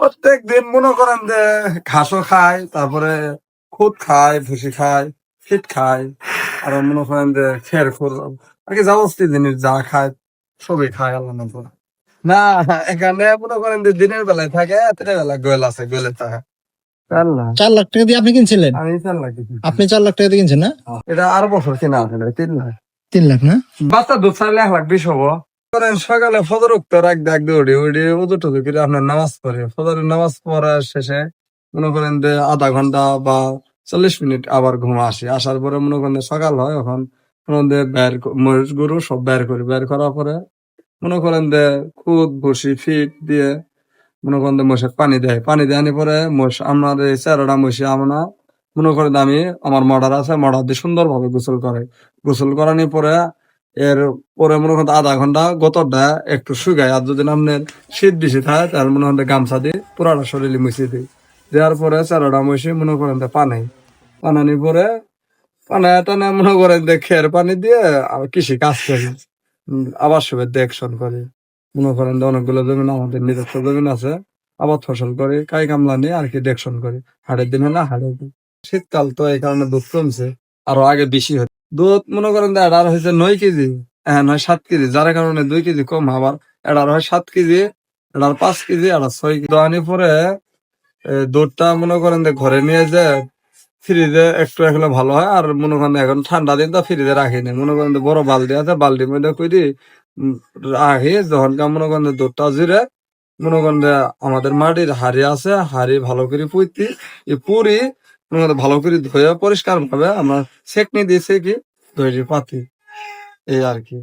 প্রত্যেক দিন মনে করেন যে ঘাসও খায়, তারপরে খুদ খায়, ভুসি খায়, ফিট খায়, আর মনে করেন যে খের খুর আর কি যাবস্তি জিনিস যা খায় সবই খায় আল্লাহ না করে। না, এখানে মনে করেন যে দিনের বেলায় থাকে, রাতের বেলা গোয়েল আছে, গোয়েলের থাকে। আল্লাহ 4 লাখ টাকা দিয়ে আপনি কিনছিলেন? আমি 4 লাখ আপনি 4 লাখ টাকা দিয়ে কিনছেন না? এটা আরো বছর কিনা আছে 3 লাখ। 3 লাখ না? বাচ্চা দুধ ছাড়লে 1,20,000 হবো। করেন সকালে ফজর উঠতে রাখ উঠি উদু টুদু করে আপনার নামাজ পড়ে, ফজরের নামাজ পড়ার শেষে মনে করেন যে আধা ঘন্টা বা 40 মিনিট আবার ঘুম আসে, আসার পরে মনে করেন যে সকাল হয়, এখন মনে করেন যে মহিষ গরু সব বের করার পরে মনে করেন যে খুদ ভুসি ফিট দিয়ে মনে করেন যে মহিষের পানি দেওয়ানি পরে মহিষ আমার এই 4টা মহিষে আমরা মনে করেন আমি আমার মর্ডার আছে, মর্ডার দিয়ে সুন্দর ভাবে গোসল করানোর পরে এর পরে মনে করেন আধা ঘন্টা গোতরটা একটু শুকায়, আর যদি আপনার শীত বেশি থাকে তাহলে মনে করেন গামছা দিয়ে পুরাটা শরীরে মুছিয়ে দিই। দেওয়ার পরে 4টা মহিষে মনে করেন পানানির পরে পানায় টানে মনে করেন যে খের পানি দিয়ে কৃষি কাজ করি, আবার সবে দেখশন করি। মনে করেন যে অনেকগুলো জমিন আমাদের নিজস্ব জমিন আছে, আবাদ ফসল করি, কাই কামলা নিয়ে আর কি দেখশন করি। হাটের দিন হলে হাটের দিন। শীতকাল তো এই কারণে দুধ কমছে, আরো আগে বেশি হতো দুধ। মনে করেন যে এটার হয়েছে 9 কেজি, হ্যাঁ 7 কেজি, যার কারণে 2 কেজি কম। আবার এটার হয় 7 কেজি, এটার 5 কেজি, এটার 6 কেজি। দোয়ানি পরে দুধটা মনে করেন যে ঘরে নিয়ে যায় ফ্রিজে একটু রাখলে ভালো হয়। আর মনে করেন এখন ঠান্ডা দিন তো ফ্রিজে রাখি না, মনে করেন যে বড় বালতি আছে, বালতির মধ্যে করি রাখি। যখন মনে করেন যে দুধটা জিরে মনে করেন যে আমাদের মাটির হাড়ি আছে, হাড়ি ভালো করে পুঁতি পুরি মনে করেন ভালো করে ধুয়ে পরিষ্কার ভাবে আমরা সেকনি দিয়ে সেকি ধরে পাতি, এই আর কি।